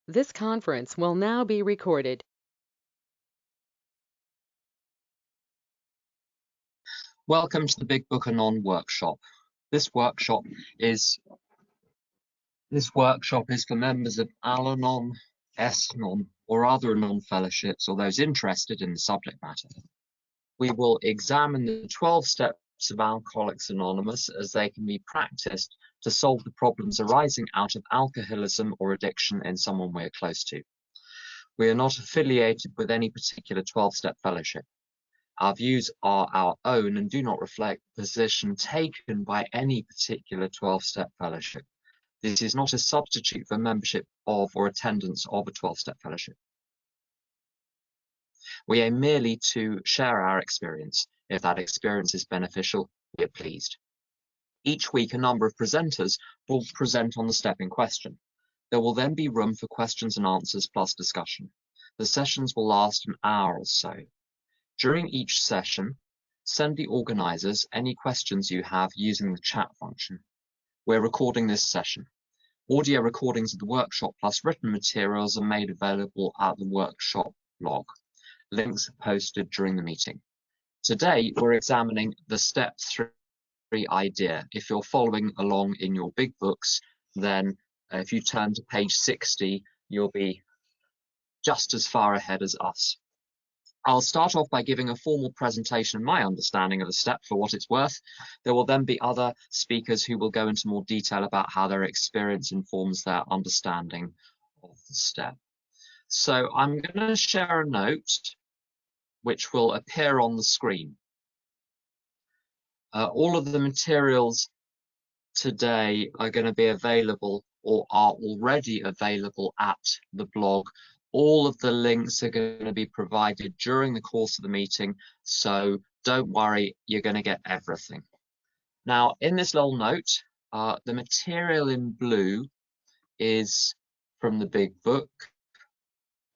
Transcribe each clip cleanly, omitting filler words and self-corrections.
This conference will now be recorded. Welcome to the Big Book Anon workshop. This workshop is for members of Al-Anon, S-Anon, or other Anon fellowships, or those interested in the subject matter. We will examine the 12 steps of Alcoholics Anonymous as they can be practiced to solve the problems arising out of alcoholism or addiction in someone we're close to. We are not affiliated with any particular 12-step fellowship. Our views are our own and do not reflect the position taken by any particular 12-step fellowship. This is not a substitute for membership of or attendance of a 12-step fellowship. We aim merely to share our experience. If that experience is beneficial, we are pleased. Each week, a number of presenters will present on the step in question. There will then be room for questions and answers plus discussion. The sessions will last an hour or so. During each session, send the organizers any questions you have using the chat function. We're recording this session. Audio recordings of the workshop plus written materials are made available at the workshop blog. Links are posted during the meeting. Today, we're examining the step 3 idea. If you're following along in your big books, then if you turn to page 60, you'll be just as far ahead as us. I'll start off by giving a formal presentation of my understanding of the step for what it's worth. There will then be other speakers who will go into more detail about how their experience informs their understanding of the step. So I'm going to share a note which will appear on the screen. All of the materials today are going to be available or are already available at the blog. All of the links are going to be provided during the course of the meeting, so don't worry, you're going to get everything. Now, in this little note, the material in blue is from the big book.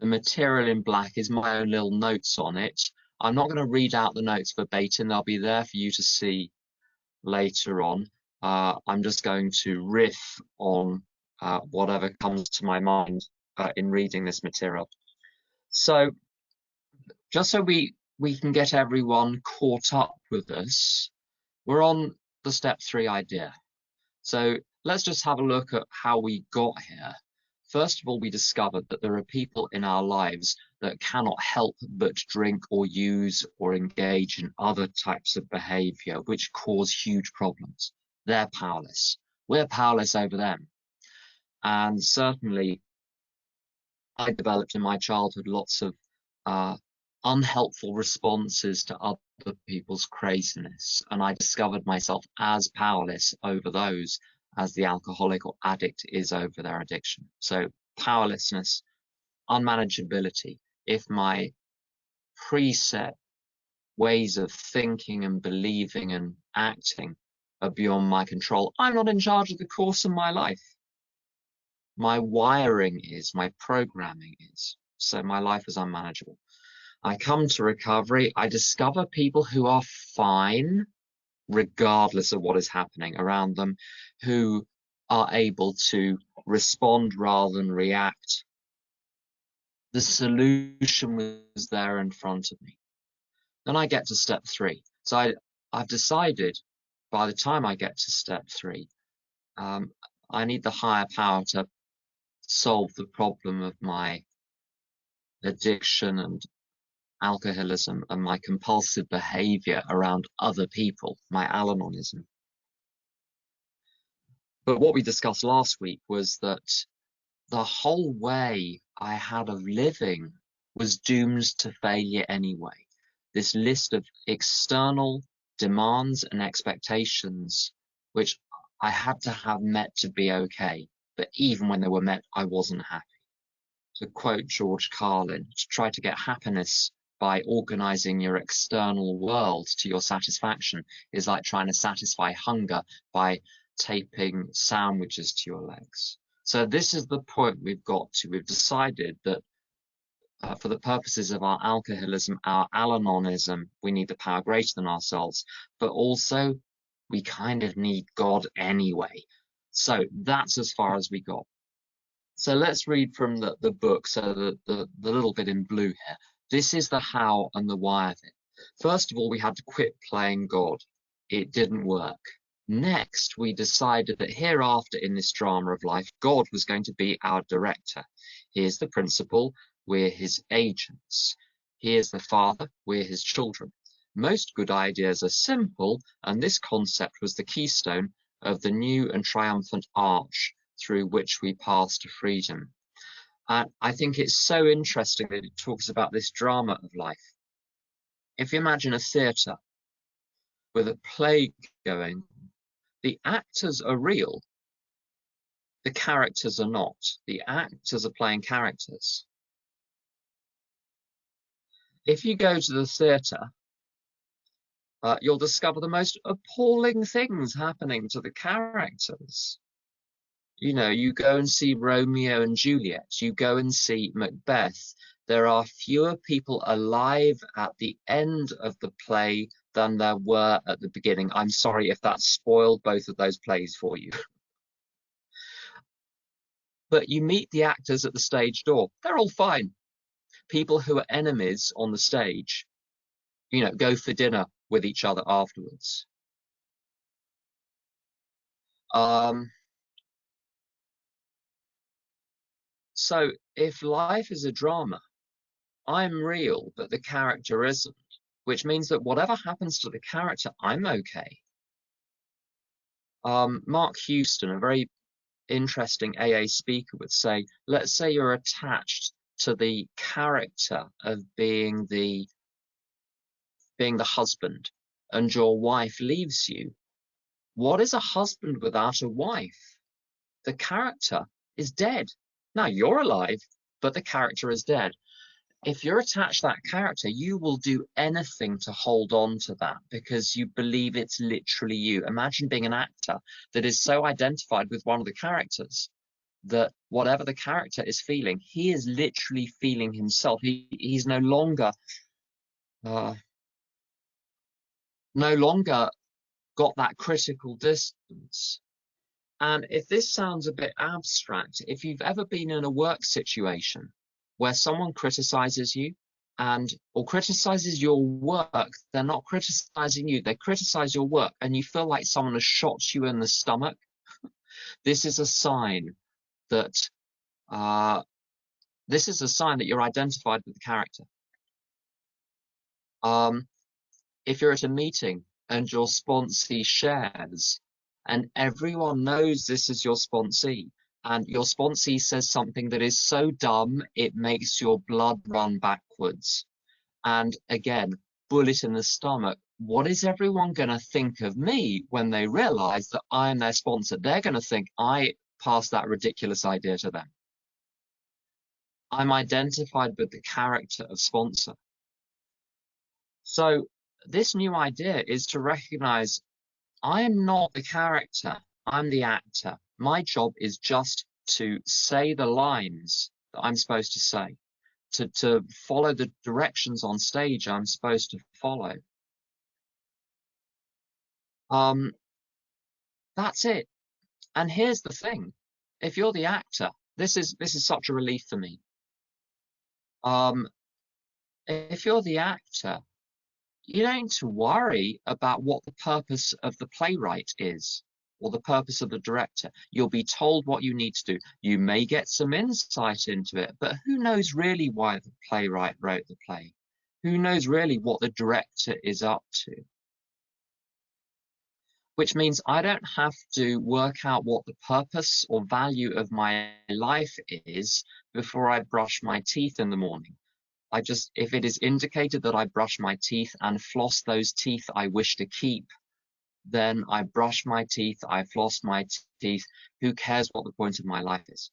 The material in black is my own little notes on it. I'm not going to read out the notes verbatim. They'll be there for you to see later on. I'm just going to riff on whatever comes to my mind in reading this material. So just so we can get everyone caught up with this, we're on the step 3 idea. So let's just have a look at how we got here. First of all, we discovered that there are people in our lives that cannot help but drink or use or engage in other types of behavior which cause huge problems. They're powerless. We're powerless over them. And certainly, I developed in my childhood lots of unhelpful responses to other people's craziness, and I discovered myself as powerless over those as the alcoholic or addict is over their addiction. So powerlessness, unmanageability. If my preset ways of thinking and believing and acting are beyond my control, I'm not in charge of the course of my life. My wiring is, my programming is, so my life is unmanageable. I come to recovery, I discover people who are fine, regardless of what is happening around them, who are able to respond rather than react. The solution was there in front of me. Then I get to step 3. So I've decided by the time I get to step 3, I need the higher power to solve the problem of my addiction and alcoholism and my compulsive behavior around other people, my Al-Anonism. But what we discussed last week was that the whole way I had of living was doomed to failure anyway. This list of external demands and expectations, which I had to have met to be okay. But even when they were met, I wasn't happy. To quote George Carlin, to try to get happiness by organizing your external world to your satisfaction is like trying to satisfy hunger by taping sandwiches to your legs. So this is the point we've got to. We've decided that for the purposes of our alcoholism, our Al-Anonism, we need the power greater than ourselves, but also we kind of need God anyway. So that's as far as we got. So let's read from the book, so the little bit in blue here. This is the how and the why of it. First of all, we had to quit playing God. It didn't work. Next, we decided that hereafter in this drama of life, God was going to be our director. Here's the principal, we're his agents. Here's the father, we're his children. Most good ideas are simple, and this concept was the keystone of the new and triumphant arch through which we pass to freedom. And I think it's so interesting that it talks about this drama of life. If you imagine a theatre with a play going, the actors are real, the characters are not. The actors are playing characters. If you go to the theatre, you'll discover the most appalling things happening to the characters. You know, you go and see Romeo and Juliet, you go and see Macbeth. There are fewer people alive at the end of the play than there were at the beginning. I'm sorry if that spoiled both of those plays for you. But you meet the actors at the stage door. They're all fine. People who are enemies on the stage, you know, go for dinner with each other afterwards. So if life is a drama, I'm real, but the character isn't, which means that whatever happens to the character, I'm okay. Mark Houston, a very interesting AA speaker, would say, let's say you're attached to the character of being the husband and your wife leaves you. What is a husband without a wife? The character is dead. Now you're alive, but the character is dead. If you're attached to that character, you will do anything to hold on to that because you believe it's literally you. Imagine being an actor that is so identified with one of the characters that whatever the character is feeling, he is literally feeling himself. He's no longer got that critical distance. And if this sounds a bit abstract, if you've ever been in a work situation where someone criticizes you or criticizes your work, they're not criticizing you, they criticize your work, and you feel like someone has shot you in the stomach, this is a sign that you're identified with the character. If you're at a meeting and your sponsee shares, and everyone knows this is your sponsee, and your sponsee says something that is so dumb it makes your blood run backwards, and again, bullet in the stomach, what is everyone going to think of me when they realize that I am their sponsor? They're going to think I passed that ridiculous idea to them. I'm identified with the character of sponsor. So this new idea is to recognize I am not the character, I'm the actor. My job is just to say the lines that I'm supposed to say, to follow the directions on stage I'm supposed to follow. That's it. And here's the thing. If you're the actor, this is such a relief for me. If you're the actor, you don't need to worry about what the purpose of the playwright is or the purpose of the director. You'll be told what you need to do. You may get some insight into it, but who knows really why the playwright wrote the play? Who knows really what the director is up to? Which means I don't have to work out what the purpose or value of my life is before I brush my teeth in the morning. If it is indicated that I brush my teeth and floss those teeth I wish to keep, then I brush my teeth, I floss my teeth. Who cares what the point of my life is?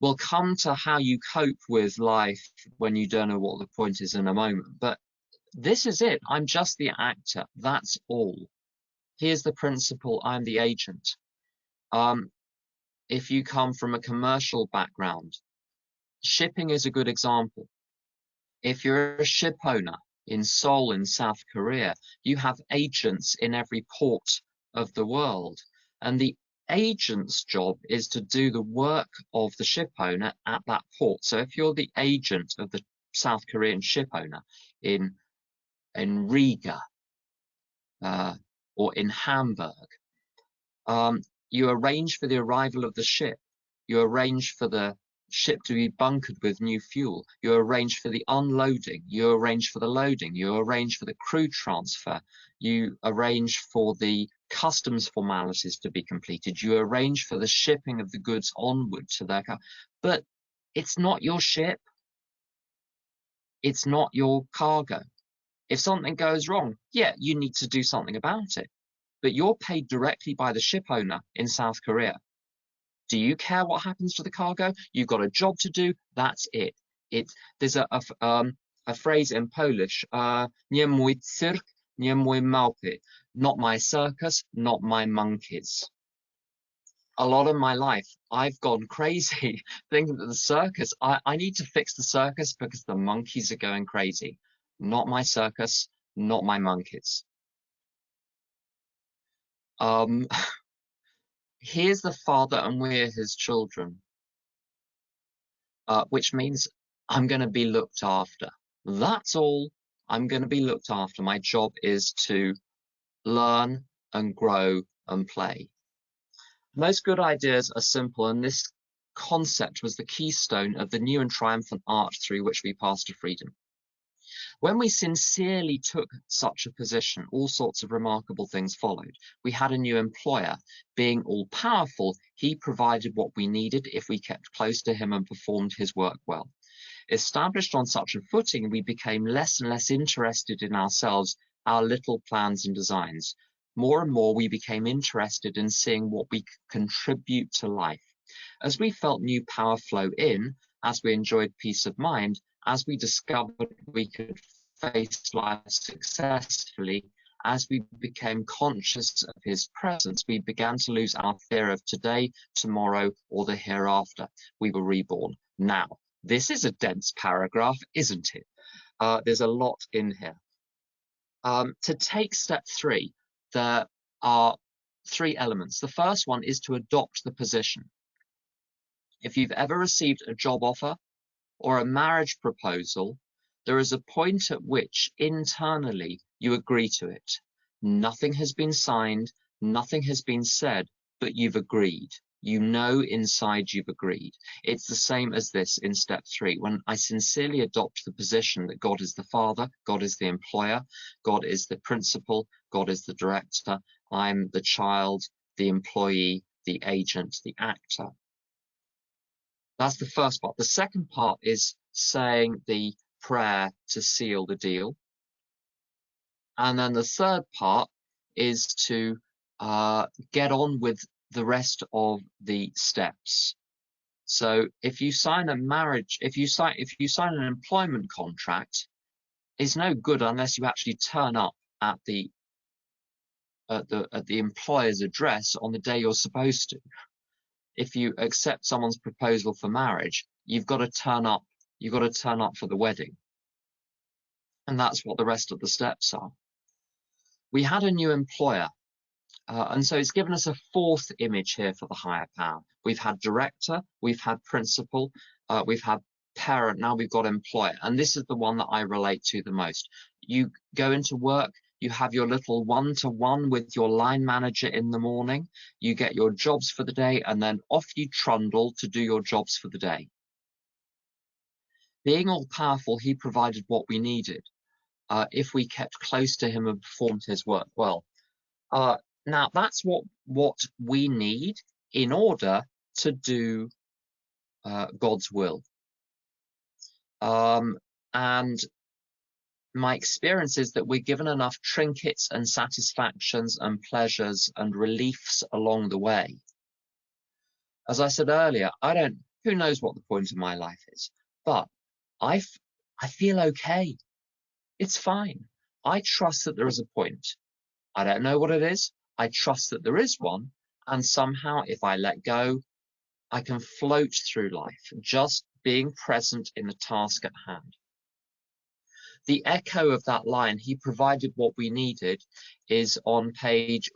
We'll come to how you cope with life when you don't know what the point is in a moment. But this is it. I'm just the actor. That's all. Here's the principle. I'm the agent. If you come from a commercial background, shipping is a good example. If you're a ship owner in Seoul in South Korea, you have agents in every port of the world. And the agent's job is to do the work of the ship owner at that port. So if you're the agent of the South Korean ship owner in Riga or in Hamburg, you arrange for the arrival of the ship. You arrange for the ship to be bunkered with new fuel. You arrange for the unloading. You arrange for the loading. You arrange for the crew transfer. You arrange for the customs formalities to be completed. You arrange for the shipping of the goods onward to their car. But it's not your ship. It's not your cargo. If something goes wrong, yeah, you need to do something about it. But you're paid directly by the ship owner in South Korea. Do you care what happens to the cargo? You've got a job to do. That's it. There's a phrase in Polish, nie mój cyrk, nie mój małpy. Not my circus, not my monkeys. A lot of my life, I've gone crazy thinking that the circus, I need to fix the circus because the monkeys are going crazy. Not my circus, not my monkeys. Here's the Father and we're his children, which means I'm going to be looked after. That's all. I'm going to be looked after. My job is to learn and grow and play. Most good ideas are simple, and this concept was the keystone of the new and triumphant arch through which we pass to freedom. When we sincerely took such a position, all sorts of remarkable things followed. We had a new employer. Being all-powerful, he provided what we needed if we kept close to him and performed his work well. Established on such a footing, we became less and less interested in ourselves, our little plans and designs. More and more, we became interested in seeing what we could contribute to life. As we felt new power flow in, as we enjoyed peace of mind, as we discovered we could face life successfully, as we became conscious of his presence, we began to lose our fear of today, tomorrow, or the hereafter. We were reborn. Now, this is a dense paragraph, isn't it? There's a lot in here. To take step 3, there are 3 elements. The first one is to adopt the position. If you've ever received a job offer or a marriage proposal, there is a point at which internally you agree to it. Nothing has been signed, nothing has been said, but you've agreed. You know inside you've agreed. It's the same as this in step 3. When I sincerely adopt the position that God is the Father, God is the employer, God is the principal, God is the director, I'm the child, the employee, the agent, the actor. That's the first part. The second part is saying the prayer to seal the deal. And then the third part is to get on with the rest of the steps. So if you sign a marriage, if you sign an employment contract, it's no good unless you actually turn up at the employer's address on the day you're supposed to. If you accept someone's proposal for marriage, you've got to turn up. You've got to turn up for the wedding. And that's what the rest of the steps are. We had a new employer. And so it's given us a 4th image here for the higher power. We've had director, we've had principal, we've had parent, now we've got employer. And this is the one that I relate to the most. You go into work, you have your little one-to-one with your line manager in the morning, you get your jobs for the day, and then off you trundle to do your jobs for the day. Being all-powerful, he provided what we needed if we kept close to him and performed his work well. Now, that's what we need in order to do God's will. And my experience is that we're given enough trinkets and satisfactions and pleasures and reliefs along the way. As I said earlier, who knows what the point of my life is, but I feel okay. It's fine. I trust that there is a point. I don't know what it is. I trust that there is one, and somehow if I let go, I can float through life, just being present in the task at hand. The echo of that line, he provided what we needed, is on page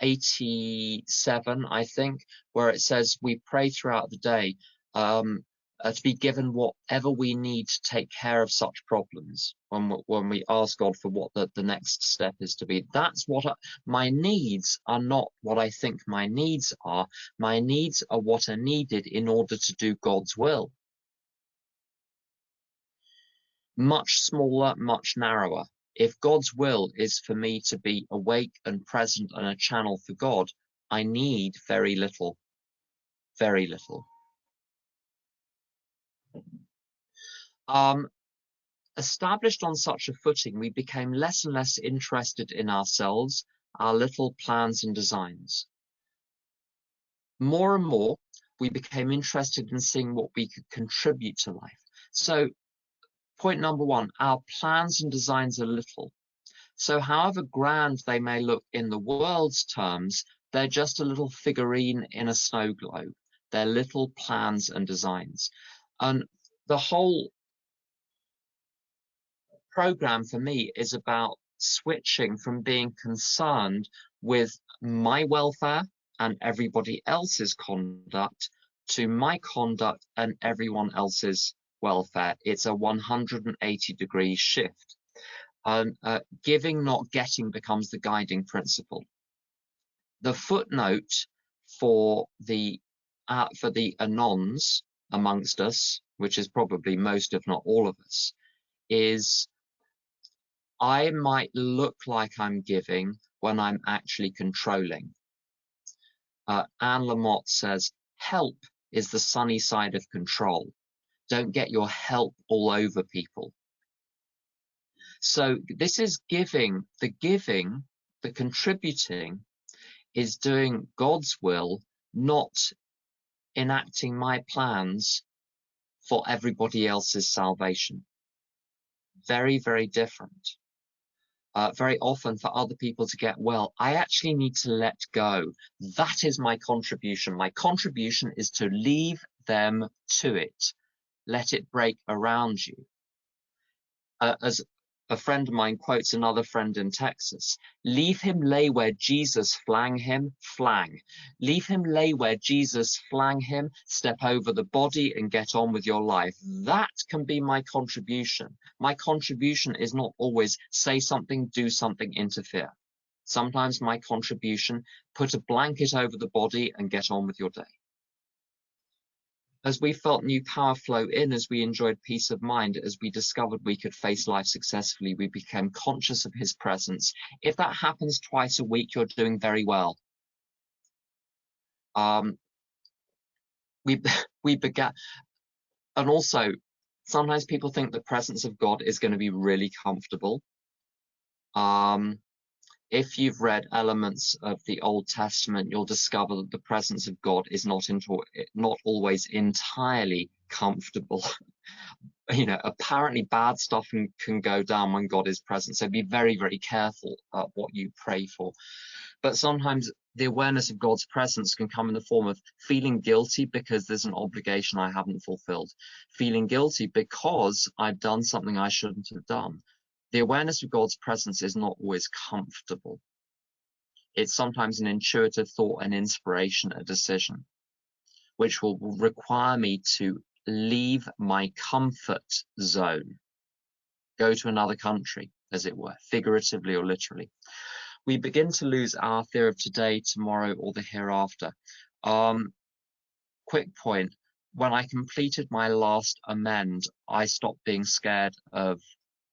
87, I think, where it says we pray throughout the day to be given whatever we need to take care of such problems when we ask God for what the next step is to be. That's what my needs are, not what I think my needs are. My needs are what are needed in order to do God's will. Much smaller, much narrower. If God's will is for me to be awake and present and a channel for God, I need very little, very little. Established on such a footing, we became less and less interested in ourselves, our little plans and designs. More and more, we became interested in seeing what we could contribute to life. So, point number one, our plans and designs are little. So however grand they may look in the world's terms, they're just a little figurine in a snow globe. They're little plans and designs. And the whole program for me is about switching from being concerned with my welfare and everybody else's conduct to my conduct and everyone else's welfare. It's a 180-degree shift. Giving, not getting, becomes the guiding principle. The footnote for the Anons amongst us, which is probably most, if not all of us, is I might look like I'm giving when I'm actually controlling. Anne Lamott says, help is the sunny side of control. Don't get your help all over people. So this is giving, the contributing is doing God's will, not enacting my plans for everybody else's salvation. Very, very different. Very often for other people to get well, I actually need to let go. That is my contribution. My contribution is to leave them to it. Let it break around you. As a friend of mine quotes another friend in Texas, leave him lay where Jesus flang him, flang. Leave him lay where Jesus flang him, step over the body and get on with your life. That can be my contribution. My contribution is not always say something, do something, interfere. Sometimes my contribution, put a blanket over the body and get on with your day. As we felt new power flow in, as we enjoyed peace of mind, as we discovered we could face life successfully, we became conscious of his presence. If that happens twice a week, you're doing very well. We began, and also sometimes people think the presence of God is going to be really comfortable. If you've read elements of the Old Testament, you'll discover that the presence of God is not always entirely comfortable. You know, apparently bad stuff can go down when God is present. So be very, very careful what you pray for. But sometimes the awareness of God's presence can come in the form of feeling guilty because there's an obligation I haven't fulfilled. Feeling guilty because I've done something I shouldn't have done. The awareness of God's presence is not always comfortable. It's sometimes an intuitive thought, an inspiration, a decision, which will require me to leave my comfort zone, go to another country, as it were, figuratively or literally. We begin to lose our fear of today, tomorrow, or the hereafter. Quick point, when I completed my last amend, I stopped being scared of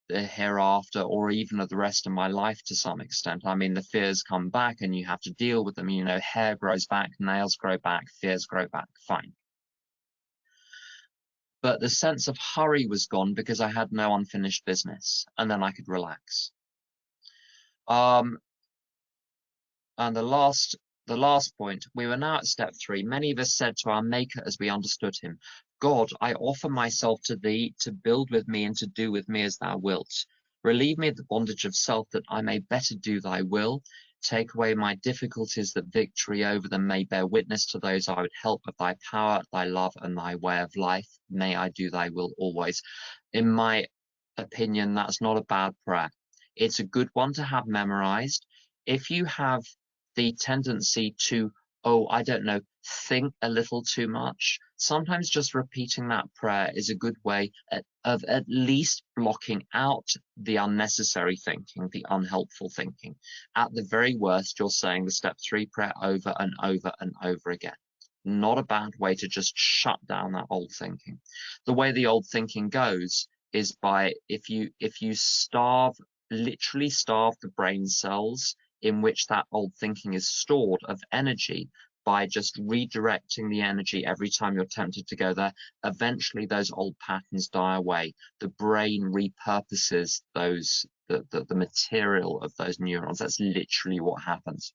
the hereafter or even of the rest of my life to some extent. I mean, the fears come back and you have to deal with them. You know, hair grows back, nails grow back, fears grow back, fine. But the sense of hurry was gone because I had no unfinished business, and then I could relax. And the last point, we were now at step 3. Many of us said to our Maker as we understood him, God, I offer myself to thee to build with me and to do with me as thou wilt. Relieve me of the bondage of self that I may better do thy will. Take away my difficulties that victory over them may bear witness to those I would help of thy power, thy love, and thy way of life. May I do thy will always. In my opinion, that's not a bad prayer. It's a good one to have memorized. If you have the tendency to, oh, I don't know, think a little too much, sometimes just repeating that prayer is a good way of at least blocking out the unnecessary thinking, the unhelpful thinking. At the very worst, you're saying the step 3 prayer over and over and over again. Not a bad way to just shut down that old thinking. The way the old thinking goes is by, if you literally starve the brain cells in which that old thinking is stored of energy, by just redirecting the energy every time you're tempted to go there, eventually those old patterns die away. The brain repurposes the material of those neurons. That's literally what happens.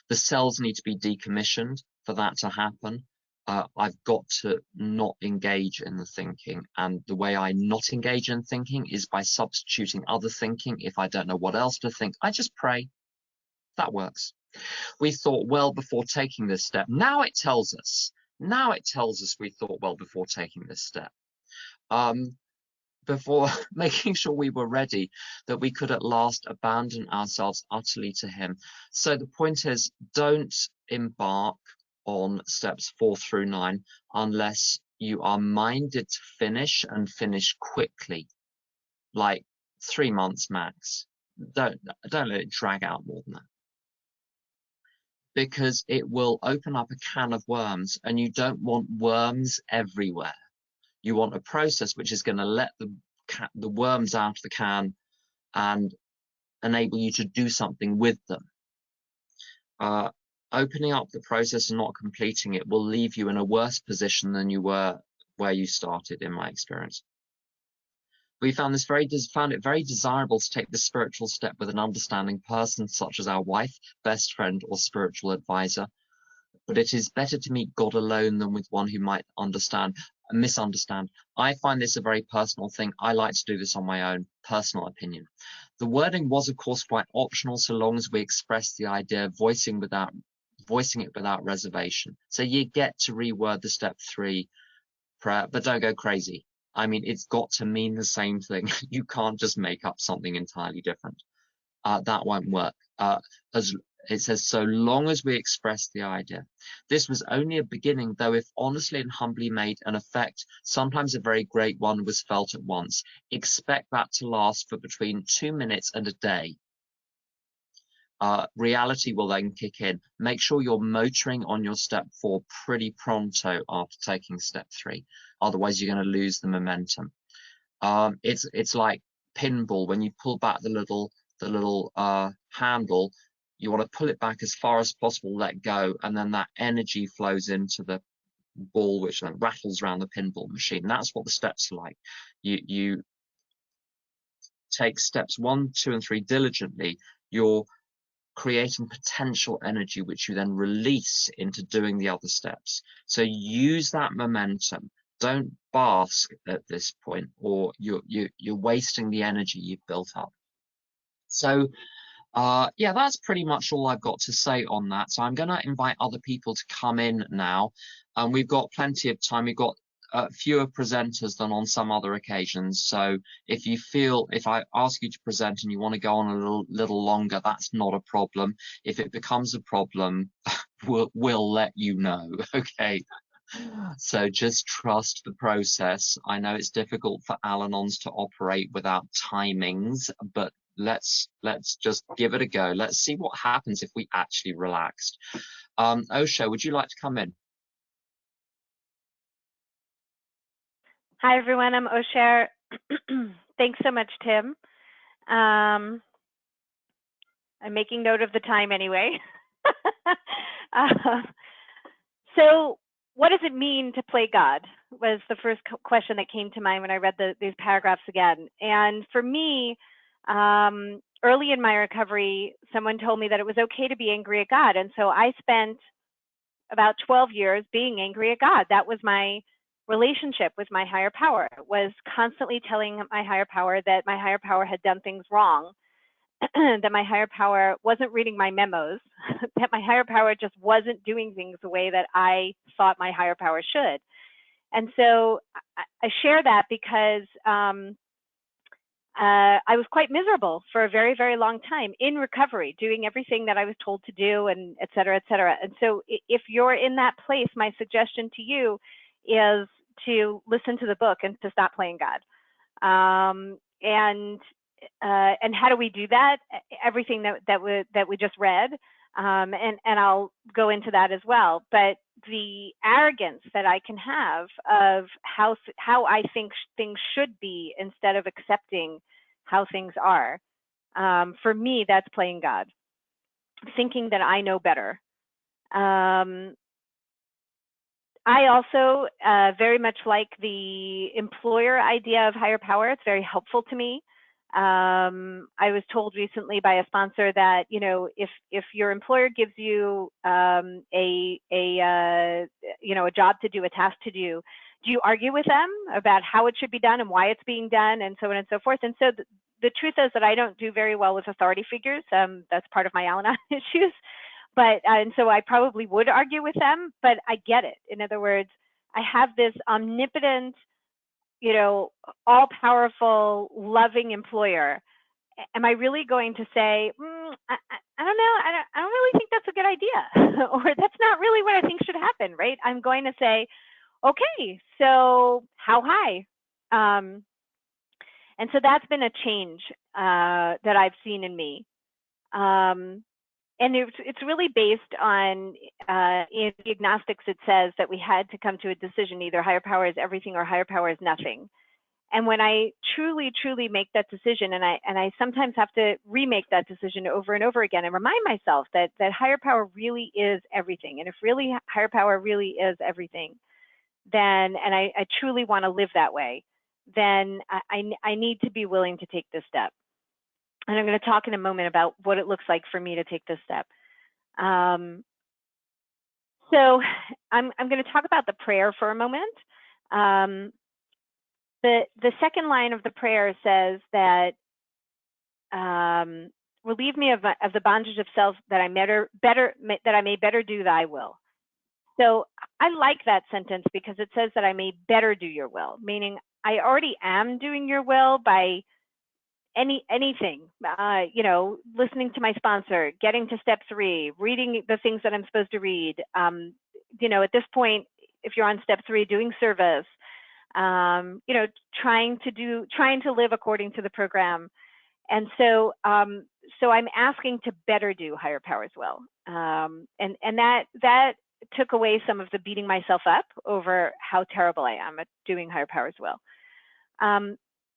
The cells need to be decommissioned for that to happen. I've got to not engage in the thinking, and the way I not engage in thinking is by substituting other thinking. If I don't know what else to think, I just pray. That works. We thought well before taking this step. Now it tells us we thought well before taking this step. Before making sure we were ready, that we could at last abandon ourselves utterly to him. So the point is, don't embark on steps 4 through 9 unless you are minded to finish, and finish quickly, like 3 months max. Don't let it drag out more than that, because it will open up a can of worms, and you don't want worms everywhere. You want a process which is going to let the worms out of the can and enable you to do something with them. Opening up the process and not completing it will leave you in a worse position than you were where you started, in my experience. We found it very desirable to take this spiritual step with an understanding person, such as our wife, best friend, or spiritual advisor. But it is better to meet God alone than with one who might misunderstand. I find this a very personal thing. I like to do this on my own, personal opinion. The wording was, of course, quite optional, so long as we express the idea, voicing it without reservation. So you get to reword the step 3 prayer, but don't go crazy. I mean, it's got to mean the same thing. You can't just make up something entirely different. That won't work. As it says, so long as we express the idea. This was only a beginning, though if honestly and humbly made, an effect, sometimes a very great one, was felt at once. Expect that to last for between 2 minutes and a day. Reality will then kick in. Make sure you're motoring on your step 4 pretty pronto after taking step 3. Otherwise, you're going to lose the momentum. It's like pinball. When you pull back the little handle, you want to pull it back as far as possible, let go, and then that energy flows into the ball, which then rattles around the pinball machine. And that's what the steps are like. You take steps 1, 2, and 3 diligently. You're creating potential energy, which you then release into doing the other steps. So use that momentum. Don't bask at this point, or you're wasting the energy you've built up. So yeah, that's pretty much all I've got to say on that. So I'm going to invite other people to come in now. We've got plenty of time. We've got fewer presenters than on some other occasions. So if I ask you to present and you want to go on a little longer, that's not a problem. If it becomes a problem, we'll let you know. Okay. So just trust the process. I know it's difficult for Al-Anons to operate without timings, but let's just give it a go. Let's see what happens if we actually relaxed. Osho, would you like to come in? Hi, everyone. I'm Osho. Thanks so much, Tim. I'm making note of the time anyway. So what does it mean to play God was the first question that came to mind when I read these paragraphs again. And for me, early in my recovery, someone told me that it was okay to be angry at God. And so I spent about 12 years being angry at God. That was my relationship with my higher power, was constantly telling my higher power that my higher power had done things wrong, that my higher power wasn't reading my memos, that my higher power just wasn't doing things the way that I thought my higher power should. And so I share that because I was quite miserable for a very, very long time in recovery, doing everything that I was told to do, and et cetera, et cetera. And so if you're in that place, my suggestion to you is to listen to the book and to stop playing God. And how do we do that? Everything that we just read, and I'll go into that as well. But the arrogance that I can have of how I think things should be instead of accepting how things are, for me, that's playing God, thinking that I know better. I also very much like the employer idea of higher power. It's very helpful to me. I was told recently by a sponsor that, you know, if your employer gives you a job to do, a task to do you argue with them about how it should be done and why it's being done, and so on and so forth? And so the truth is that I don't do very well with authority figures. That's part of my Al-Anon issues. But and so I probably would argue with them, but I get it. In other words, I have this omnipotent, you know, all-powerful, loving employer. Am I really going to say, I don't know, I don't really think that's a good idea, or that's not really what I think should happen, right? I'm going to say, okay, so how high? And so that's been a change that I've seen in me. And it's really based on, in the agnostics, it says that we had to come to a decision, either higher power is everything or higher power is nothing. And when I truly, truly make that decision, and I sometimes have to remake that decision over and over again and remind myself that higher power really is everything. And if really higher power really is everything, then, and I truly want to live that way, then I need to be willing to take this step. And I'm going to talk in a moment about what it looks like for me to take this step. So I'm going to talk about the prayer for a moment. The second line of the prayer says that, relieve me of the bondage of self, that I may better do thy will. So I like that sentence because it says that I may better do your will, meaning I already am doing your will by anything, you know, listening to my sponsor, getting to step 3, reading the things that I'm supposed to read. You know, at this point, if you're on step 3, doing service, you know, trying to live according to the program. And so, so I'm asking to better do higher power's will. And that took away some of the beating myself up over how terrible I am at doing higher power's will.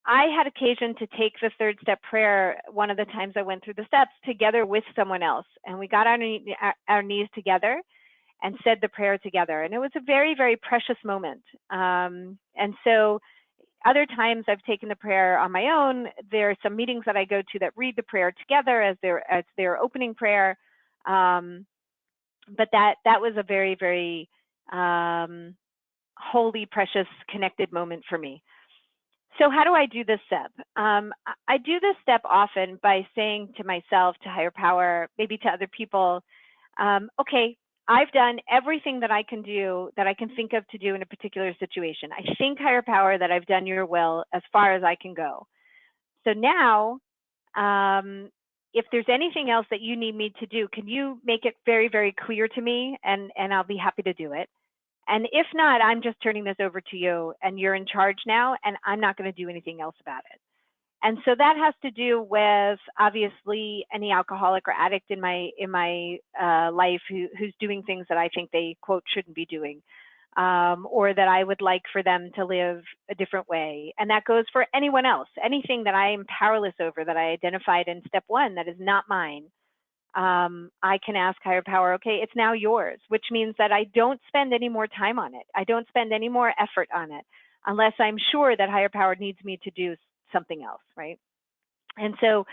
I had occasion to take the 3rd step prayer one of the times I went through the steps together with someone else, and we got on our knees together and said the prayer together, and it was a very, very precious moment. And so other times I've taken the prayer on my own. There are some meetings that I go to that read the prayer together as their opening prayer, but that was a very, very holy, precious, connected moment for me. So how do I do this step? I do this step often by saying to myself, to higher power, maybe to other people, okay, I've done everything that I can do, that I can think of to do in a particular situation. I think, higher power, that I've done your will as far as I can go. So now, if there's anything else that you need me to do, can you make it very, very clear to me, and I'll be happy to do it. And if not, I'm just turning this over to you, and you're in charge now, and I'm not going to do anything else about it. And so that has to do with, obviously, any alcoholic or addict in my life who's doing things that I think they, quote, shouldn't be doing, or that I would like for them to live a different way. And that goes for anyone else, anything that I am powerless over, that I identified in step 1 that is not mine. I can ask higher power, okay, it's now yours, which means that I don't spend any more time on it. I don't spend any more effort on it unless I'm sure that higher power needs me to do something else, right? And so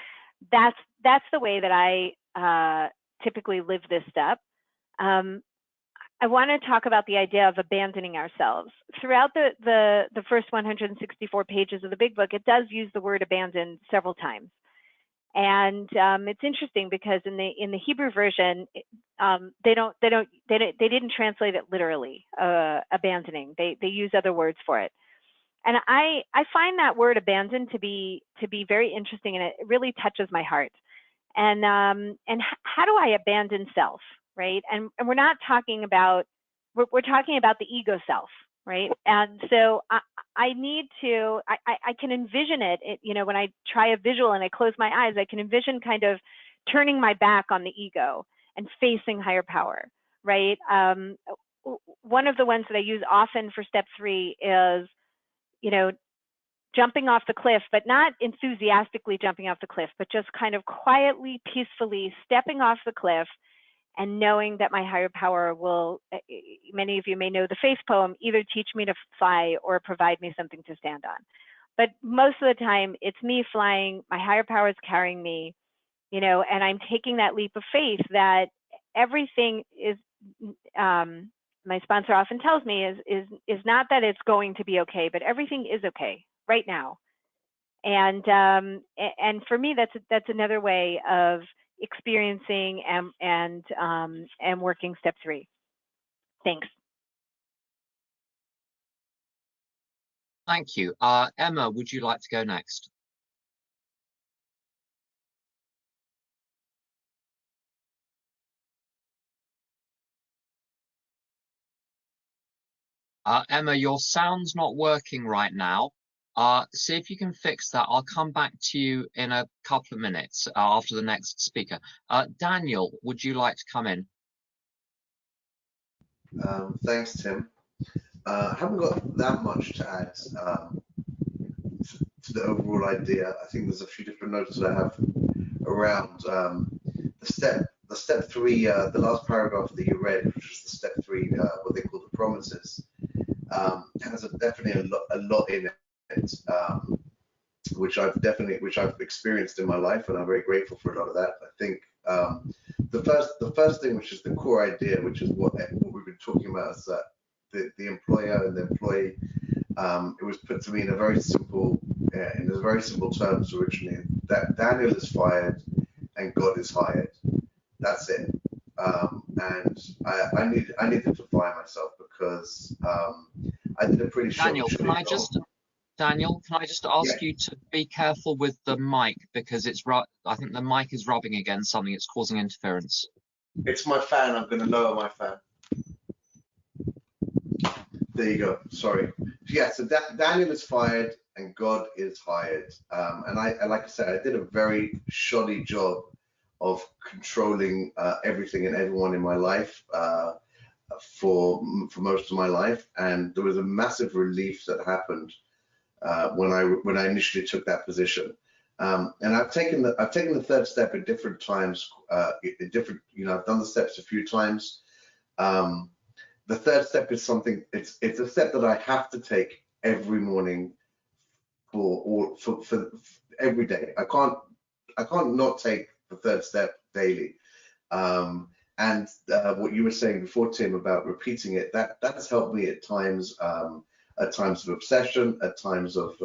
that's the way that I typically live this step. I want to talk about the idea of abandoning ourselves. Throughout the first 164 pages of the Big Book, it does use the word abandon several times. And it's interesting because in the Hebrew version, they didn't translate it literally, abandoning. They use other words for it. And I find that word abandon to be very interesting, and it really touches my heart. And how do I abandon self, right? And we're not talking about, we're talking about the ego self, right? And so I need to, I can envision it, you know, when I try a visual and I close my eyes, I can envision kind of turning my back on the ego and facing higher power, right? One of the ones that I use often for step 3 is, you know, jumping off the cliff, but not enthusiastically jumping off the cliff, but just kind of quietly, peacefully stepping off the cliff and knowing that my higher power will, many of you may know the faith poem, either teach me to fly or provide me something to stand on. But most of the time, it's me flying, my higher power is carrying me, you know, and I'm taking that leap of faith that everything is, my sponsor often tells me is not that it's going to be okay, but everything is okay right now. And for me, that's another way of experiencing and working step 3. Thanks. Thank you. Emma, would you like to go next? Emma, your sound's not working right now. See if you can fix that. I'll come back to you in a couple of minutes after the next speaker. Daniel, would you like to come in? Thanks, Tim. I haven't got that much to add to the overall idea. I think there's a few different notes that I have around the step 3, the last paragraph that you read, which is the step 3, what they call the promises, has definitely a lot in it, which I've experienced in my life, and I'm very grateful for a lot of that. I think the first thing, which is the core idea, which is what we've been talking about, is that the employer and the employee. It was put to me in a very simple terms originally, that Daniel is fired and God is hired. That's it. And I needed to fire myself because I did a pretty short. Daniel, can I just ask you to be careful with the mic, because I think the mic is rubbing against something. It's causing interference. It's my fan. I'm going to lower my fan. There you go. Sorry. Yeah. So Daniel is fired and God is hired. And like I said, I did a very shoddy job of controlling everything and everyone in my life for most of my life. And there was a massive relief that happened when I initially took that position. And I've taken the third step at different times. I've done the steps a few times. The third step is something. It's a step that I have to take every morning for every day. I can't not take the third step daily. And what you were saying before, Tim, about repeating it, that has helped me at times of obsession, at times of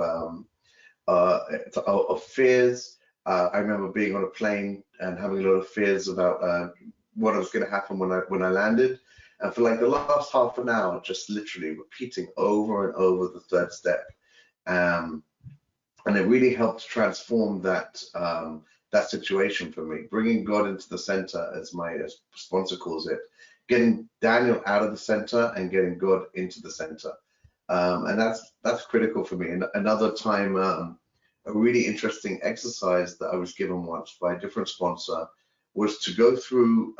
fears. I remember being on a plane and having a lot of fears about what was going to happen when I landed. And for like the last half an hour, just literally repeating over and over the third step. And it really helped transform that situation for me, bringing God into the center, as my sponsor calls it, getting Daniel out of the center and getting God into the center. And that's critical for me. And another time, a really interesting exercise that I was given once by a different sponsor was to go through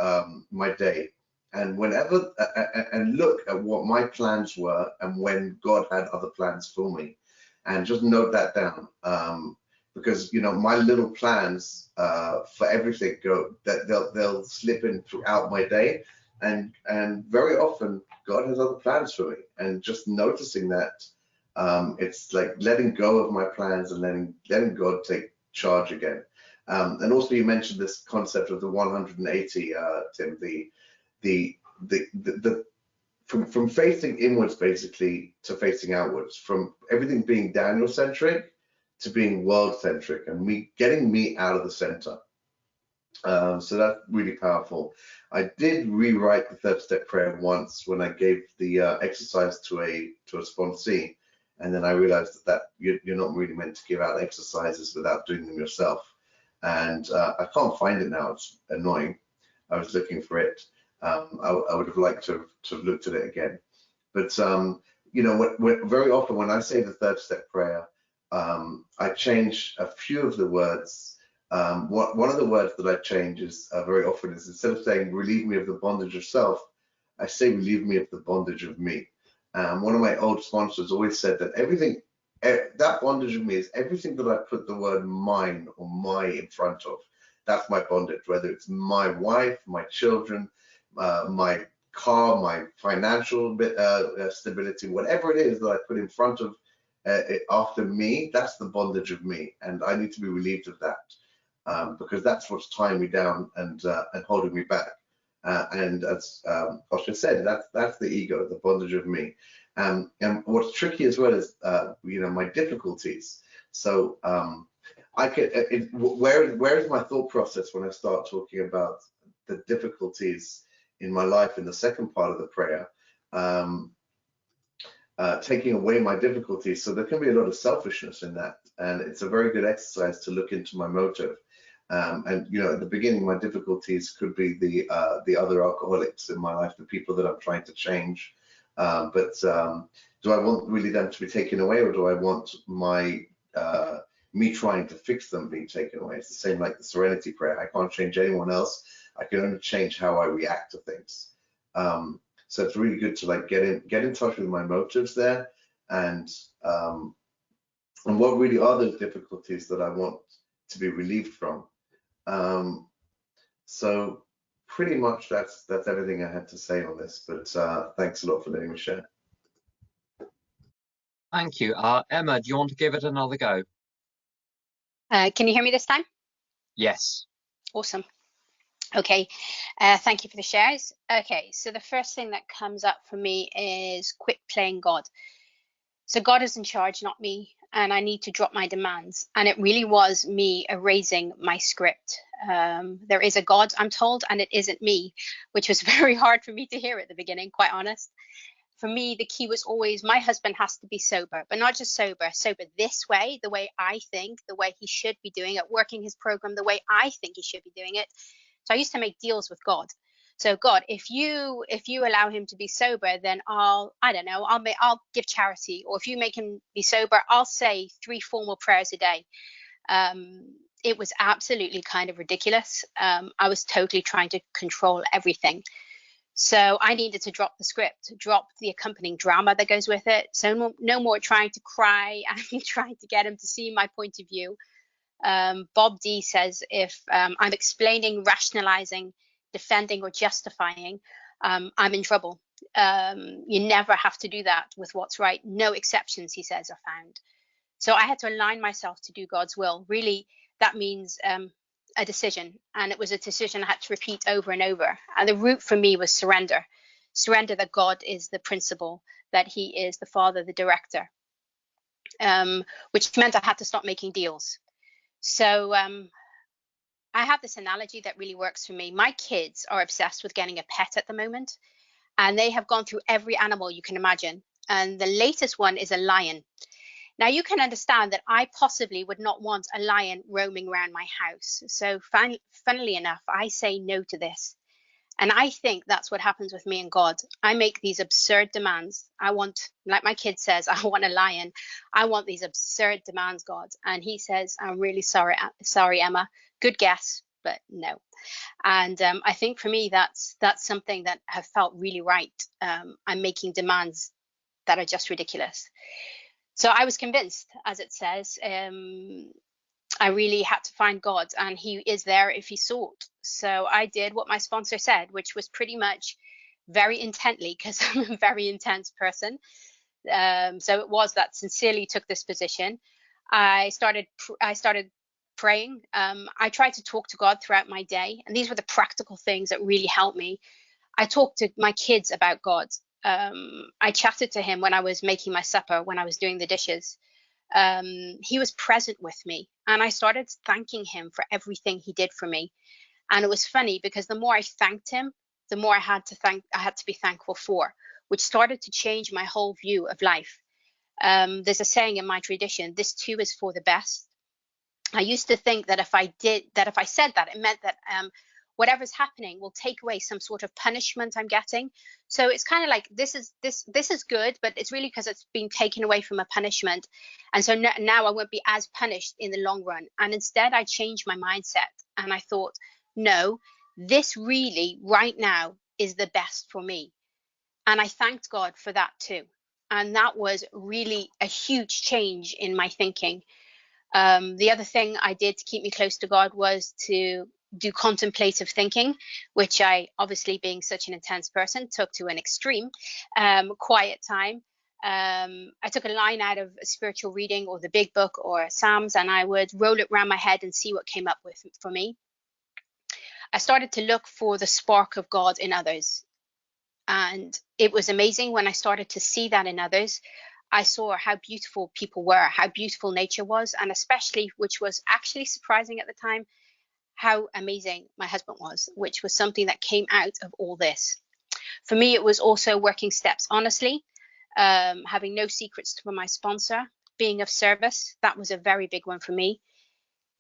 my day and and look at what my plans were and when God had other plans for me, and just note that down. Because my little plans for everything they'll slip in throughout my day, and very often God has other plans for me, and just noticing that, it's like letting go of my plans and letting God take charge again. And also you mentioned this concept of the 180, Tim, from facing inwards basically to facing outwards, from everything being Daniel centric to being world-centric and getting me out of the center. So that's really powerful. I did rewrite the third step prayer once when I gave the exercise to a sponsee, and then I realized that you're not really meant to give out exercises without doing them yourself. And I can't find it now. It's annoying. I was looking for it. I would have liked to have looked at it again. But you know, very often when I say the third step prayer, I change a few of the words. One of the words that I change is very often is, instead of saying relieve me of the bondage of self, I say relieve me of the bondage of me. One of my old sponsors always said that that bondage of me is everything that I put the word mine or my in front of. That's my bondage, whether it's my wife, my children, my car, my financial stability, whatever it is that I put in front of after me, that's the bondage of me, and I need to be relieved of that, because that's what's tying me down and holding me back. And as Oscar said, that's the ego, the bondage of me. And what's tricky as well is you know, my difficulties. So I could where is my thought process when I start talking about the difficulties in my life in the second part of the prayer, taking away my difficulties. So there can be a lot of selfishness in that, and it's a very good exercise to look into my motive. And you know, at the beginning, my difficulties could be the other alcoholics in my life, the people that I'm trying to change. But do I want really them to be taken away, or do I want my me trying to fix them being taken away? It's the same like the serenity prayer. I can't change anyone else. I can only change how I react to things. So it's really good to like get in touch with my motives there, and what really are those difficulties that I want to be relieved from. So pretty much that's everything I had to say on this, but thanks a lot for letting me share. Thank you. Emma, do you want to give it another go? Can you hear me this time? Yes. Awesome. Okay, thank you for the shares. Okay, so the first thing that comes up for me is quit playing God. So God is in charge, not me, and I need to drop my demands. And it really was me erasing my script. There is a God, I'm told, and it isn't me, which was very hard for me to hear at the beginning, quite honest. For me, the key was always my husband has to be sober, but not just sober this way, the way I think, the way he should be doing it, working his program the way I think he should be doing it. So I used to make deals with God. So God, if you allow him to be sober, then I'll give charity. Or if you make him be sober, I'll say 3 formal prayers a day. It was absolutely kind of ridiculous. I was totally trying to control everything. So I needed to drop the script, drop the accompanying drama that goes with it. So no more trying to cry and trying to get him to see my point of view. Bob D says, if I'm explaining, rationalizing, defending, or justifying, I'm in trouble. You never have to do that with what's right. No exceptions, he says, are found. So I had to align myself to do God's will. Really, that means a decision. And it was a decision I had to repeat over and over. And the root for me was surrender. Surrender that God is the principal, that he is the father, the director, which meant I had to stop making deals. So I have this analogy that really works for me. My kids are obsessed with getting a pet at the moment, and they have gone through every animal you can imagine. And the latest one is a lion. Now, you can understand that I possibly would not want a lion roaming around my house. So funnily enough, I say no to this. And I think that's what happens with me and God. I make these absurd demands. I want, like my kid says, I want a lion. I want these absurd demands, God. And he says, I'm really sorry, Emma. Good guess, but no. And I think for me, that's something that have felt really right. I'm making demands that are just ridiculous. So I was convinced, as it says, I really had to find God, and he is there if he sought. So I did what my sponsor said, which was pretty much very intently, because I'm a very intense person. So it was that sincerely took this position. I started praying. I tried to talk to God throughout my day, and these were the practical things that really helped me. I talked to my kids about God. I chatted to him when I was making my supper, when I was doing the dishes. He was present with me, and I started thanking him for everything he did for me. And it was funny because the more I thanked him, the more I had to be thankful for, which started to change my whole view of life. There's a saying in my tradition, this too is for the best. I used to think that if I said that, it meant that whatever's happening will take away some sort of punishment I'm getting. So it's kind of like this is good, but it's really because it's been taken away from a punishment. And so now I won't be as punished in the long run. And instead I changed my mindset, and I thought, no, this really right now is the best for me. And I thanked God for that too. And that was really a huge change in my thinking. The other thing I did to keep me close to God was to do contemplative thinking, which I, obviously being such an intense person, took to an extreme. Quiet time. I took a line out of a spiritual reading or the big book or Psalms, and I would roll it around my head and see what came up with for me. I started to look for the spark of God in others. And it was amazing when I started to see that in others. I saw how beautiful people were, how beautiful nature was, and especially, which was actually surprising at the time, how amazing my husband was, which was something that came out of all this. For me, it was also working steps honestly, having no secrets from my sponsor, being of service. That was a very big one for me.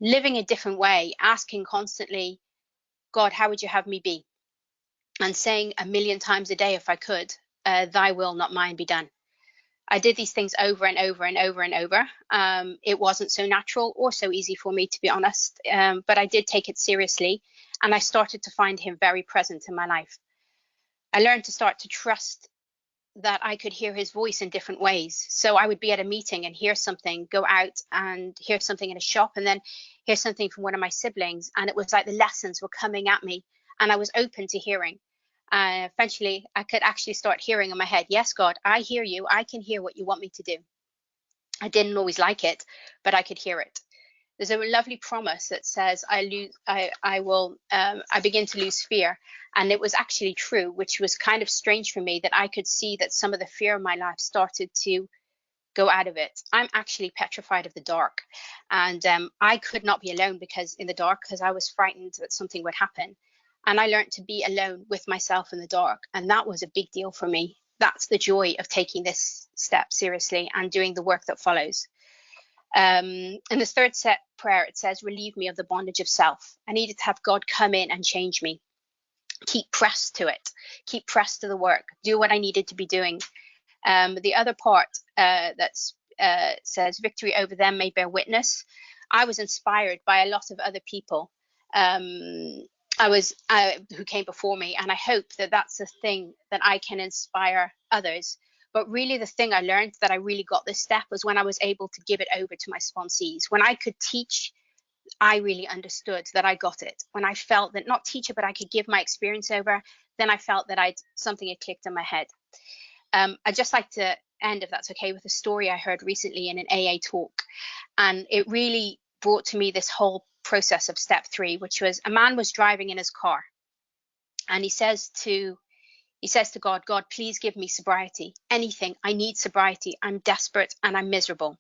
Living a different way, asking constantly, God, how would you have me be? And saying 1,000,000 times a day, if I could, thy will, not mine, be done. I did these things over and over and over and over. It wasn't so natural or so easy for me, to be honest, but I did take it seriously, and I started to find him very present in my life. I learned to start to trust that I could hear his voice in different ways. So I would be at a meeting and hear something, go out and hear something in a shop, and then hear something from one of my siblings, and it was like the lessons were coming at me, and I was open to hearing. Eventually, I could actually start hearing in my head, yes, God, I hear you. I can hear what you want me to do. I didn't always like it, but I could hear it. There's a lovely promise that says, I begin to lose fear. And it was actually true, which was kind of strange for me, that I could see that some of the fear of my life started to go out of it. I'm actually petrified of the dark. And I could not be alone in the dark, because I was frightened that something would happen. And I learned to be alone with myself in the dark. And that was a big deal for me. That's the joy of taking this step seriously and doing the work that follows. In the third set prayer, it says, relieve me of the bondage of self. I needed to have God come in and change me. Keep pressed to it. Keep pressed to the work. Do what I needed to be doing. The other part that says, victory over them may bear witness. I was inspired by a lot of other people who came before me, and I hope that that's a thing that I can inspire others. But really, the thing I learned that I really got this step was when I was able to give it over to my sponsees. When I could teach, I really understood that I got it. When I felt that, not teach it, but I could give my experience over, then I felt that something had clicked in my head. I'd just like to end, if that's okay, with a story I heard recently in an AA talk. And it really brought to me this whole process of step 3, which was a man was driving in his car, and he says to God, God, please give me sobriety. Anything. I need sobriety. I'm desperate and I'm miserable.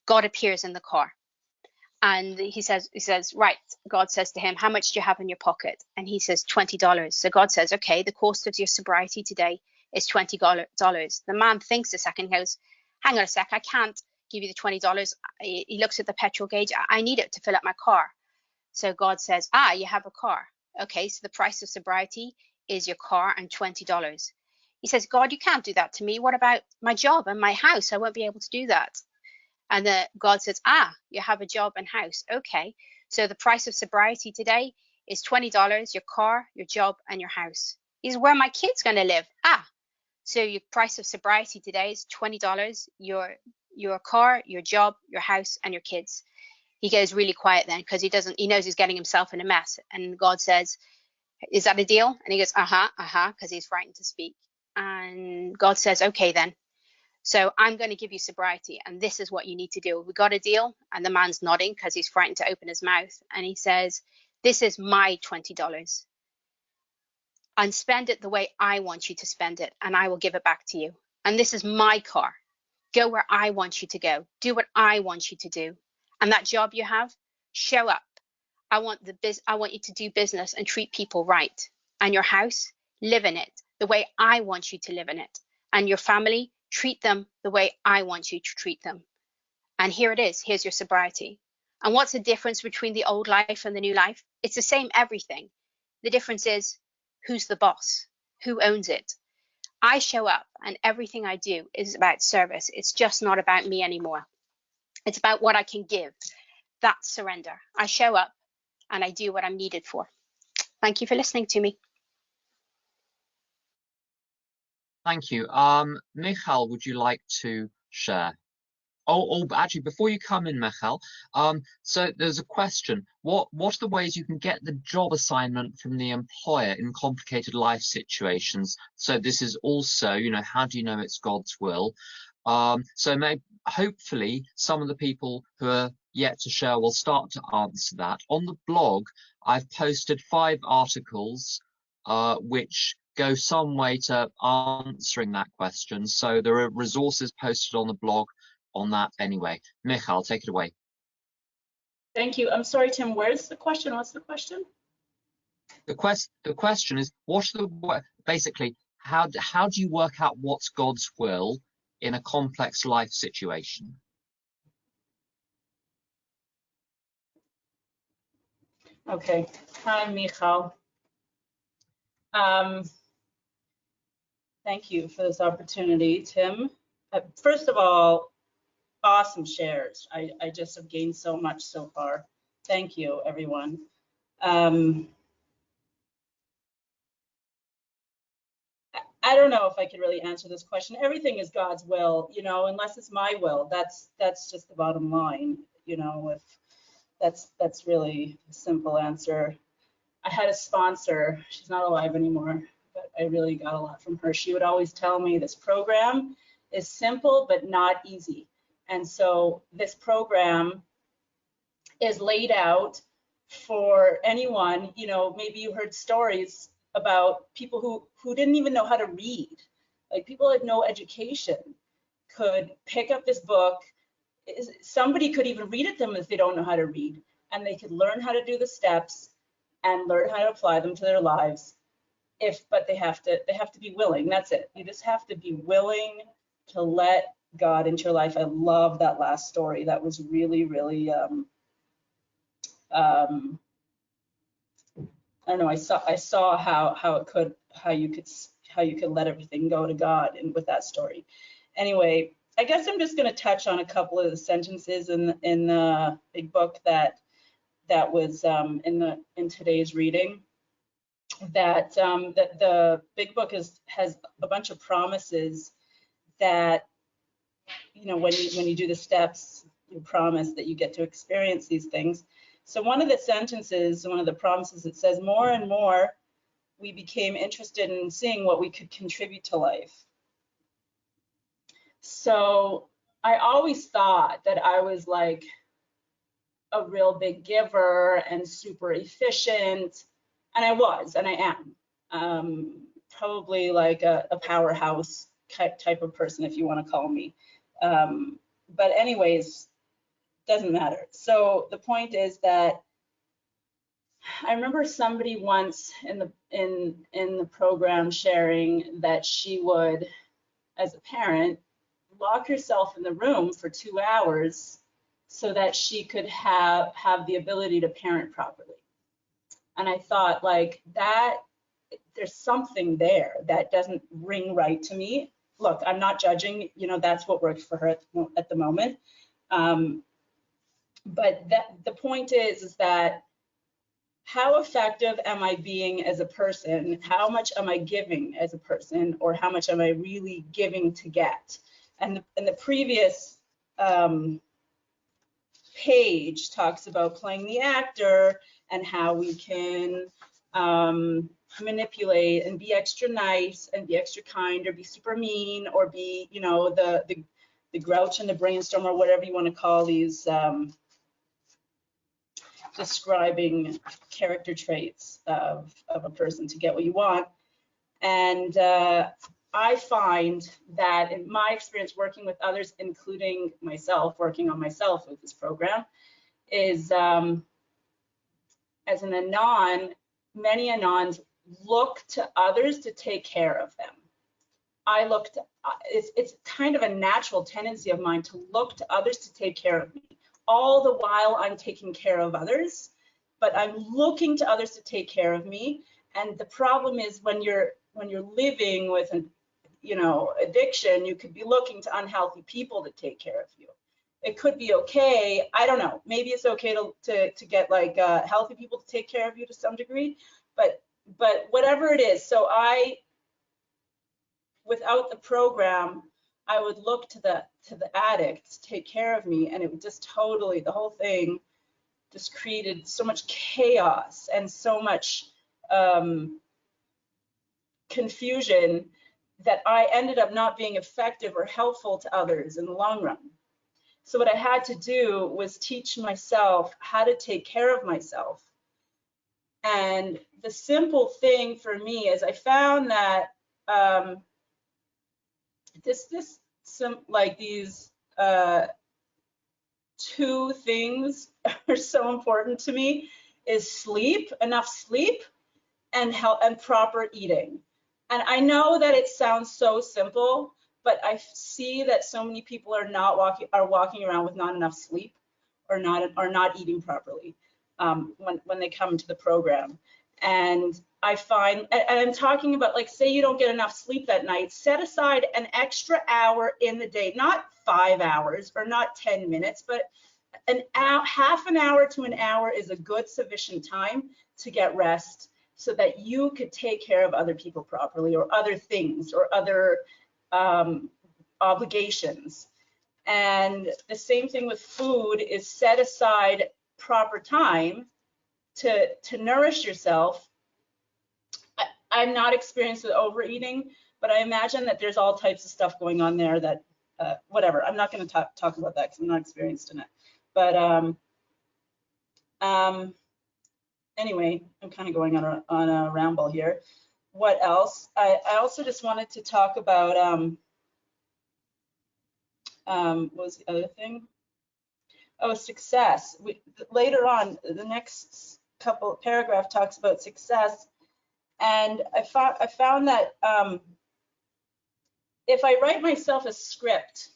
God appears in the car. And he says, right. God says to him, how much do you have in your pocket? And he says, $20. So God says, okay, the cost of your sobriety today is $20. The man thinks a second, goes, hang on a sec, I can't give you the $20. He looks at the petrol gauge. I need it to fill up my car. So God says, you have a car. Okay, so the price of sobriety is your car and $20. He says, God, you can't do that to me. What about my job and my house? I won't be able to do that. And God says, you have a job and house. Okay, so the price of sobriety today is $20, your car, your job, and your house. He says, where are my kids going to live? So your price of sobriety today is $20, your car, your job, your house, and your kids. He goes really quiet then, because he knows he's getting himself in a mess. And God says, is that a deal? And he goes, because he's frightened to speak. And God says, okay then. So I'm going to give you sobriety, and this is what you need to do. We got a deal? And the man's nodding because he's frightened to open his mouth. And he says, this is my $20. And spend it the way I want you to spend it, and I will give it back to you. And this is my car. Go where I want you to go. Do what I want you to do. And that job you have, show up. I want you to do business and treat people right. And your house, live in it the way I want you to live in it. And your family, treat them the way I want you to treat them. And here it is. Here's your sobriety. And what's the difference between the old life and the new life? It's the same everything. The difference is who's the boss, who owns it. I show up and everything I do is about service. It's just not about me anymore. It's about what I can give. That's surrender. I show up and I do what I'm needed for. Thank you for listening to me. Thank you. Michal, would you like to share? Oh, actually, before you come in, Michal, so there's a question. What are the ways you can get the job assignment from the employer in complicated life situations? So this is also, how do you know it's God's will? So hopefully some of the people who are yet to share will start to answer that. On the blog, I've posted 5 articles which go some way to answering that question. So there are resources posted on the blog on that anyway. Michal, take it away. Thank you. I'm sorry, Tim, where's the question? What's the question? The question is, basically, how do you work out what's God's will in a complex life situation? Okay. Hi, Michal. Thank you for this opportunity, Tim. First of all, awesome shares. I just have gained so much so far. Thank you, everyone. I don't know if I could really answer this question. Everything is God's will, unless it's my will. That's just the bottom line, if that's really a simple answer. I had a sponsor. She's not alive anymore, but I really got a lot from her. She would always tell me this program is simple but not easy. And so this program is laid out for anyone, maybe you heard stories about people who didn't even know how to read. Like people had no education could pick up this book. Somebody could even read it to them if they don't know how to read, and they could learn how to do the steps and learn how to apply them to their lives. But they have to be willing. That's it. You just have to be willing to let God into your life. I love that last story. That was really, really I don't know. I saw how you could let everything go to God, and with that story. Anyway, I guess I'm just going to touch on a couple of the sentences in the big book that was in today's reading. That the big book has a bunch of promises that when you do the steps, you promise that you get to experience these things. So one of the sentences, one of the promises, it says, more and more we became interested in seeing what we could contribute to life. So I always thought that I was like a real big giver and super efficient, and I was, and I am. Probably like a powerhouse type of person, if you want to call me. But anyways, doesn't matter. So the point is that I remember somebody once in the program sharing that she would, as a parent, lock herself in the room for 2 hours so that she could have the ability to parent properly. And I thought, like, that there's something there that doesn't ring right to me. Look, I'm not judging, that's what works for her at the moment. But the point is that how effective am I being as a person? How much am I giving as a person, or how much am I really giving to get? And the previous page talks about playing the actor and how we can manipulate and be extra nice and be extra kind, or be super mean, or be, the grouch and the brainstorm, or whatever you want to call these describing character traits of a person to get what you want. And I find that in my experience working with others, including myself, working on myself with this program, is as an Anon, many Anons look to others to take care of them. I look to, it's kind of a natural tendency of mine to look to others to take care of me. All the while I'm taking care of others, but I'm looking to others to take care of me. And the problem is when you're living with an, addiction, you could be looking to unhealthy people to take care of you. It could be okay. I don't know. Maybe it's okay to get like healthy people to take care of you to some degree, but whatever it is. So without the program, I would look to the addict to take care of me, and it would just totally, the whole thing just created so much chaos and so much confusion that I ended up not being effective or helpful to others in the long run. So what I had to do was teach myself how to take care of myself. And the simple thing for me is I found that these two things are so important to me is sleep, enough sleep, and health and proper eating. And I know that it sounds so simple, but I see that so many people are walking around with not enough sleep or not eating properly when they come to the program. And I find, and I'm talking about, like, say you don't get enough sleep that night, set aside an extra hour in the day, not 5 hours or not 10 minutes, but an hour, half an hour to an hour is a good sufficient time to get rest, so that you could take care of other people properly, or other things, or other obligations. And the same thing with food is set aside proper time to nourish yourself. I'm not experienced with overeating, but I imagine that there's all types of stuff going on there that, whatever, I'm not going to talk about that because I'm not experienced in it. But anyway, I'm kind of going on a ramble here. What else? I also just wanted to talk about, what was the other thing? Oh, success. Later on, the next couple paragraph talks about success. And I found that if I write myself a script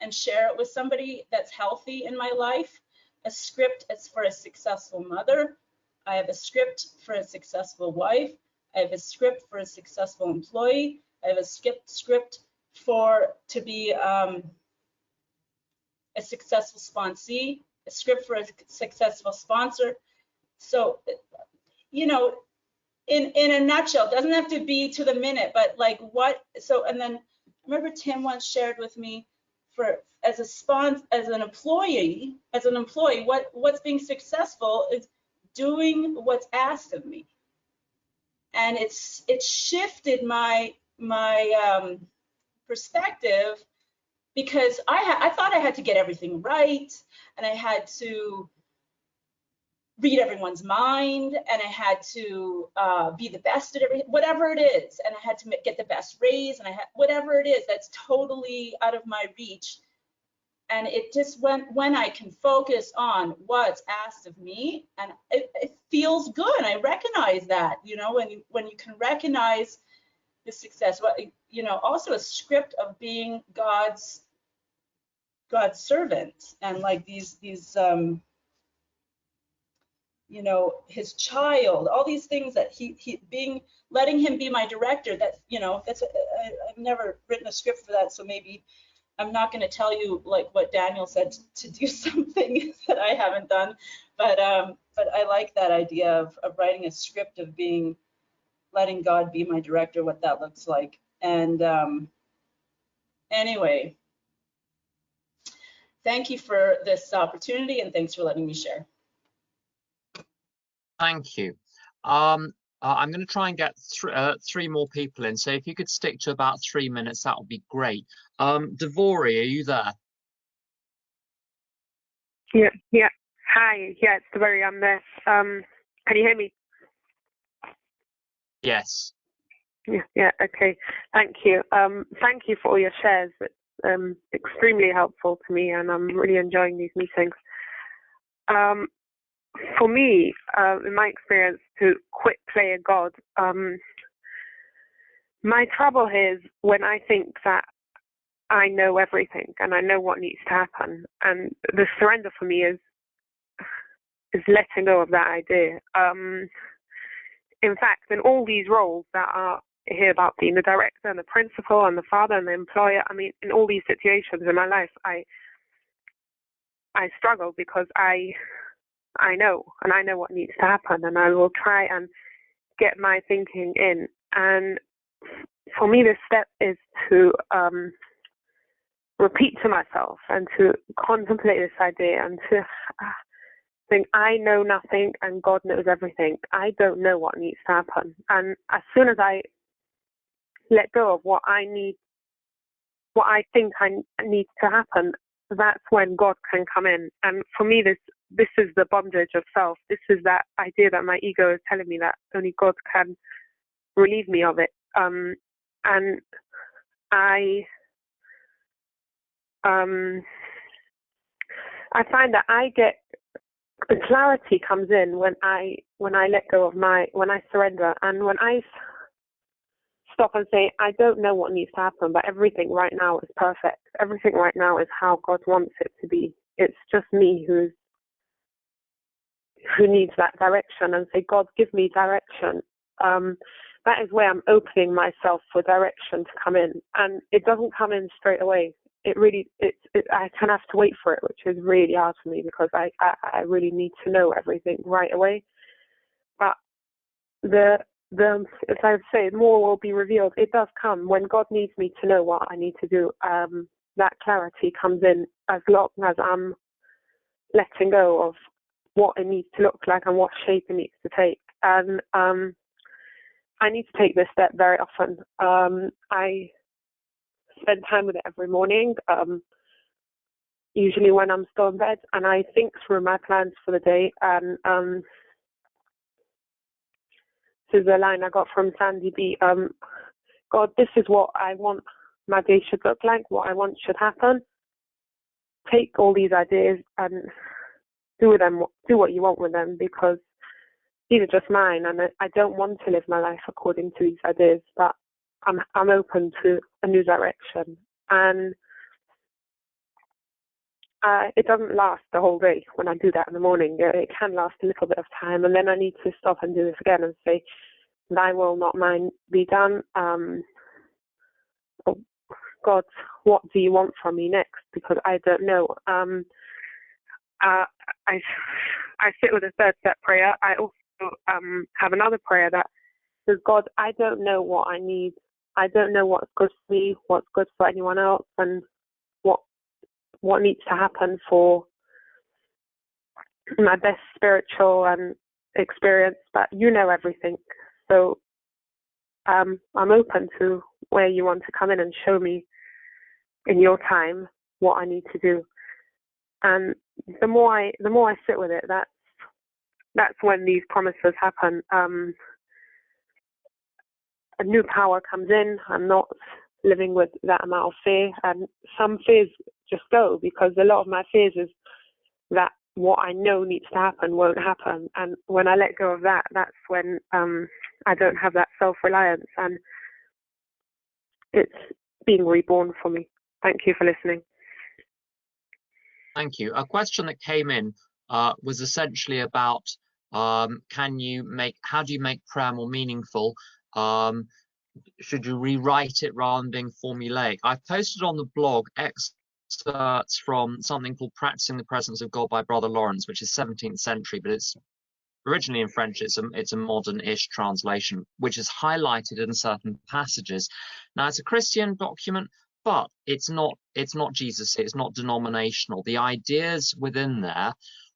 and share it with somebody that's healthy in my life, a script is for a successful mother, I have a script for a successful wife, I have a script for a successful employee, I have a script to be a successful sponsee, a script for a successful sponsor. So, in a nutshell, it doesn't have to be to the minute, but like what, so, and then I remember Tim once shared with me, as an employee, what's being successful is doing what's asked of me. And it shifted my perspective, because I thought I had to get everything right, and I had to read everyone's mind, and I had to be the best at everything, whatever it is, and I had to get the best raise, and I had whatever it is that's totally out of my reach. And it just when I can focus on what's asked of me, and it feels good. I recognize that, when you can recognize the success, also a script of being God's servant, and like these his child, all these things that letting him be my director. I've never written a script for that, so maybe I'm not going to tell you like what Daniel said to do something that I haven't done, but I like that idea of writing a script of letting God be my director, what that looks like. And anyway, thank you for this opportunity, and thanks for letting me share. Thank you. I'm going to try and get three more people in. So if you could stick to about 3 minutes, that would be great. Devori, are you there? Yeah. Hi. Yeah, it's Devori. I'm there. Can you hear me? Yes. Yeah, okay. Thank you. Thank you for all your shares. It's extremely helpful to me, and I'm really enjoying these meetings. For me, in my experience, to quit playing God, my trouble is when I think that I know everything and I know what needs to happen, and the surrender for me is letting go of that idea. In fact, in all these roles that are here about being the director and the principal and the father and the employer, I mean, in all these situations in my life, I struggle because I know, and I know what needs to happen, and I will try and get my thinking in. And for me, the step is to repeat to myself and to contemplate this idea and to think, I know nothing and God knows everything. I don't know what needs to happen. And as soon as I let go of what I need, what I think needs to happen, that's when God can come in. And for me, this is the bondage of self. This is that idea that my ego is telling me that only God can relieve me of it. And I find that the clarity comes in when I let go of when I surrender, and when I stop and say, I don't know what needs to happen, but everything right now is perfect. Everything right now is how God wants it to be. It's just me who needs that direction, and say, God, give me direction. That is where I'm opening myself for direction to come in, and it doesn't come in straight away. I kind of have to wait for it, which is really hard for me because I really need to know everything right away. But as I say, more will be revealed. It does come when God needs me to know what I need to do. That clarity comes in as long as I'm letting go of what it needs to look like and what shape it needs to take. And I need to take this step very often. I spend time with it every morning, usually when I'm still in bed, and I think through my plans for the day. And this is a line I got from Sandy B. God, this is what I want my day should look like, what I want should happen. Take all these ideas and do what you want with them, because these are just mine, and I don't want to live my life according to these ideas, but I'm open to a new direction. And it doesn't last the whole day when I do that in the morning. It can last a little bit of time, and then I need to stop and do this again and say, thy will, not mine, be done. God, what do you want from me next? Because I don't know. I sit with a third step prayer. I also have another prayer that says, God, I don't know what I need. I don't know what's good for me, what's good for anyone else, and what needs to happen for my best spiritual and experience, but you know everything. So I'm open to where you want to come in and show me in your time what I need to do. And the more I sit with it, that's when these promises happen. A new power comes in. I'm not living with that amount of fear, and some fears just go, because a lot of my fears is that what I know needs to happen won't happen. And when I let go of that, that's when I don't have that self-reliance, and it's being reborn for me. Thank you for listening. Thank you. A question that came in was essentially about how do you make prayer more meaningful? Should you rewrite it rather than being formulaic? I've posted on the blog excerpts from something called Practicing the Presence of God by Brother Lawrence, which is 17th century, but it's originally in French. It's a modern-ish translation, which is highlighted in certain passages. Now, it's a Christian document, but it's not Jesus. It's not denominational. The ideas within there,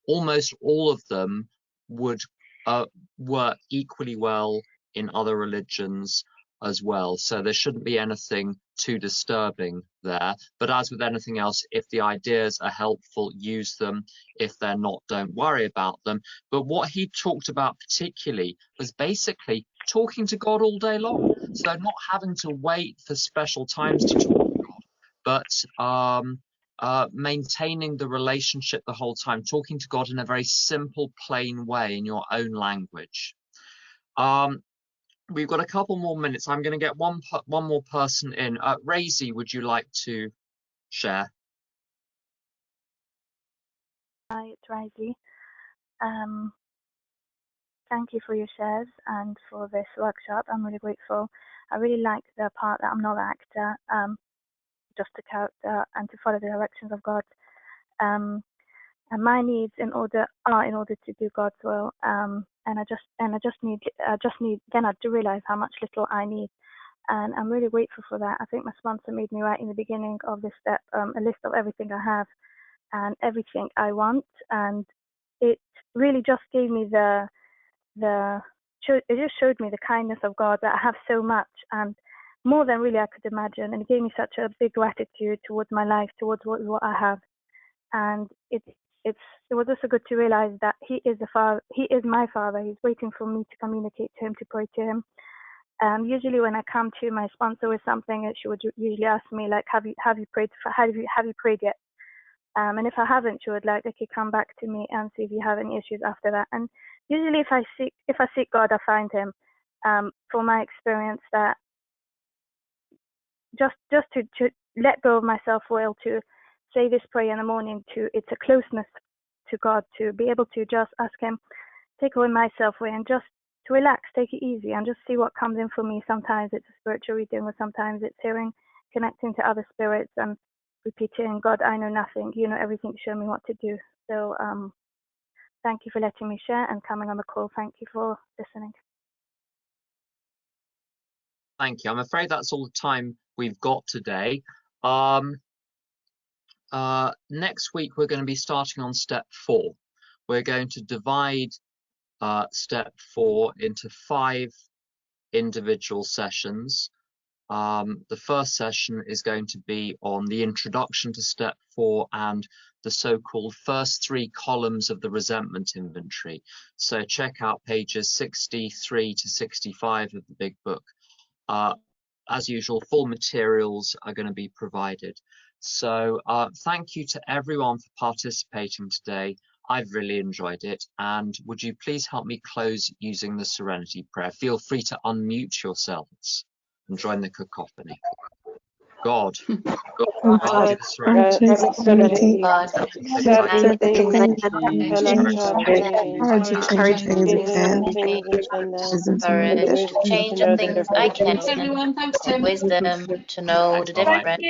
almost all of them would work equally well in other religions as well. So there shouldn't be anything too disturbing there. But as with anything else, if the ideas are helpful, use them. If they're not, don't worry about them. But what he talked about particularly was basically talking to God all day long. So not having to wait for special times to talk to God, but maintaining the relationship the whole time, talking to God in a very simple, plain way in your own language. We've got a couple more minutes. I'm going to get one more person in. Razy, would you like to share? Hi, it's Razy. Thank you for your shares and for this workshop. I'm really grateful. I really like the part that I'm not an actor, just a character, and to follow the directions of God. And my needs are in order to do God's will. And I just need again, I do realize how much little I need, and I'm really grateful for that. I think my sponsor made me write in the beginning of this step a list of everything I have and everything I want, and it really just gave me it just showed me the kindness of God, that I have so much and more than really I could imagine, and it gave me such a big gratitude towards my life, towards what I have. And it was also good to realize that He is my Father. He's waiting for me to communicate to Him, to pray to Him. Usually when I come to my sponsor with something, she would usually ask me, like, have you prayed yet? And if I haven't, she would like, okay, come back to me and see if you have any issues after that. And usually if I seek God, I find Him. For my experience, that just to let go of my self-will, to say this prayer in the morning, it's a closeness to God, to be able to just ask Him, take away my self-will and just to relax, take it easy and just see what comes in for me. Sometimes it's a spiritual reading, or sometimes it's connecting to other spirits and repeating, God, I know nothing, you know everything, show me what to do. So thank you for letting me share and coming on the call. Thank you for listening. Thank you. I'm afraid that's all the time we've got today. Next week, we're going to be starting on step 4. We're going to divide step 4 into 5 individual sessions. The first session is going to be on the introduction to step 4 and the so-called first 3 columns of the resentment inventory. So check out pages 63 to 65 of the big book. As usual, full materials are going to be provided. So thank you to everyone for participating today. I've really enjoyed it. And would you please help me close using the Serenity Prayer? Feel free to unmute yourselves and join the cacophony. God, granted the Serenity, change of things I can, wisdom to know the difference.